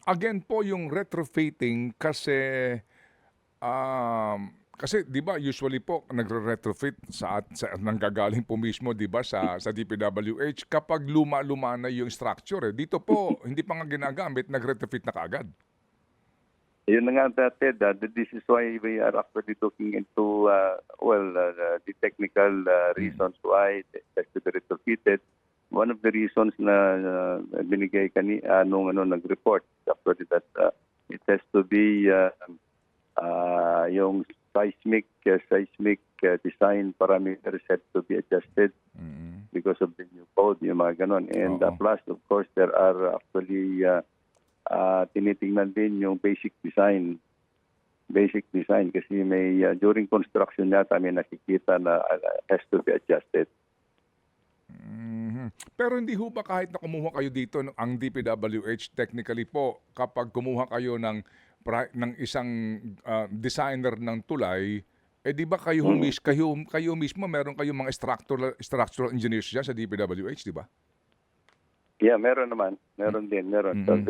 Again po yung retrofitting kasi 'di ba usually po nagre-retrofit sa nanggagaling po mismo 'di ba sa DPWH kapag luma-luma na yung structure, eh. Dito po hindi pa nga ginagamit nag-retrofit na kaagad. Yun na nga this is why we are actually looking into, the technical reasons why it has to be retrofitted. One of the reasons na binigay nung nag-report actually that it has to be yung seismic design parameters have to be adjusted because of the new code, yung mga ganon. And Oo. plus, of course, there are actually tinitingnan din yung basic design. Basic design kasi may during construction yata may nakikita na has to be adjusted. Mhm. Pero hindi ho ba kahit na kumuha kayo dito ang DPWH technically po kapag kumuha kayo ng isang, designer ng tulay, eh, 'di ba Mm. kayo mismo meron kayong mga structural engineers diyan sa DPWH, 'di ba? Yeah, meron naman. Meron din, meron. Sa, Mm.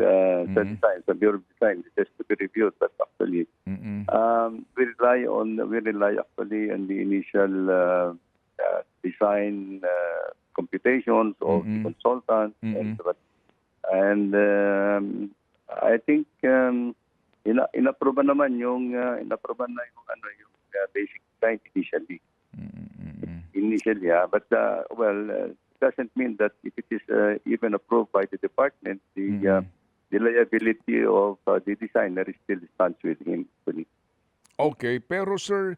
sa Mm. design, sa Bureau of Design, it has to be reviewed. But actually, Mm. we rely actually on the initial design computations of the Mm. consultant, Mm. and I think inapprove naman inapprove na yung basic design initially. Mm. Initially, yeah. But it doesn't mean that if it is even approved by the department, Mm. the liability of the designer is still stands with him. Okay, pero sir,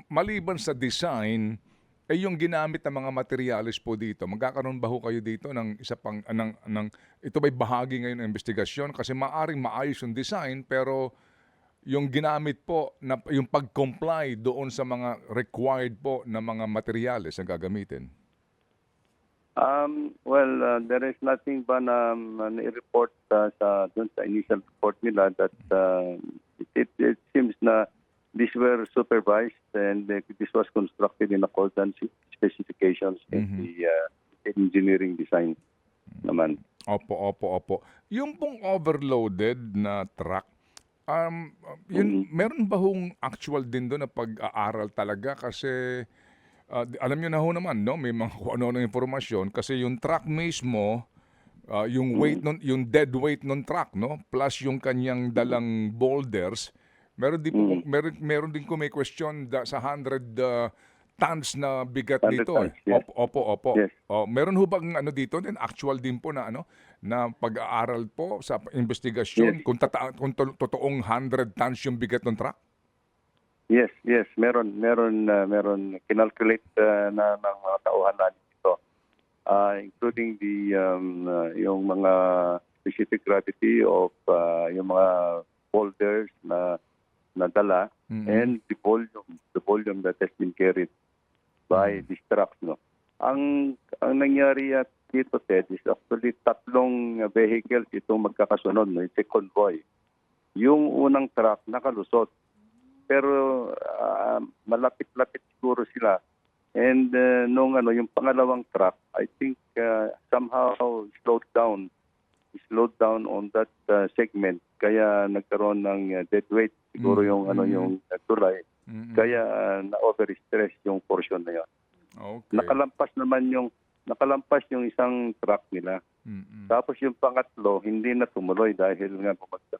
maliban sa design, eh, yung ginamit na mga materyales po dito, magkakaroon ba ho kayo dito ng isa pang ito ba'y bahagi ngayon ng investigasyon? Kasi maaring maayos yung design pero yung ginamit po na yung pag-comply doon sa mga required po na mga materyales na gagamitin? There is nothing ba na i-report dun sa initial report nila that it seems na these were supervised and this was constructed in accordance with specifications in Mhm. the engineering design naman. Opo, opo, opo. Yung pong overloaded na truck, yun Mhm. meron ba hong actual din dun na pag-aaral talaga? Kasi, alam niyo na ho naman 'no, may mga kung ano-anong impormasyon kasi yung truck mismo, yung weight Mhm. yung dead weight nung truck 'no, plus yung kanyang dalang boulders, Mhm. meron din may question sa 100 tons na bigat 100 nito, tons, eh. yes. Opo, opo. Yes. Meron ho bang ano dito din, actual din po na na pag-aaral po sa Yes. investigasyon kung totoong 100 tons yung bigat ng truck? Yes, yes, meron kinalculate na ng mga tauhan natin ito, including yung mga specific gravity of yung mga boulders na nadala Mm. and the volume that has been carried by these trucks, no. Ang nangyari at dito, Ted, is actually tatlong vehicles itong magkakasunod, no. It's a convoy. Yung unang truck nakalusot pero malapit-lapit siguro sila. And yung pangalawang truck, I think somehow slowed down on that segment. Kaya nagkaroon ng dead weight siguro yung yung tulay. Mm. Kaya na-overstress yung portion na yun. Okay. Nakalampas yung isang truck nila. Mm. Tapos yung pangatlo, hindi na tumuloy dahil nga bumagsak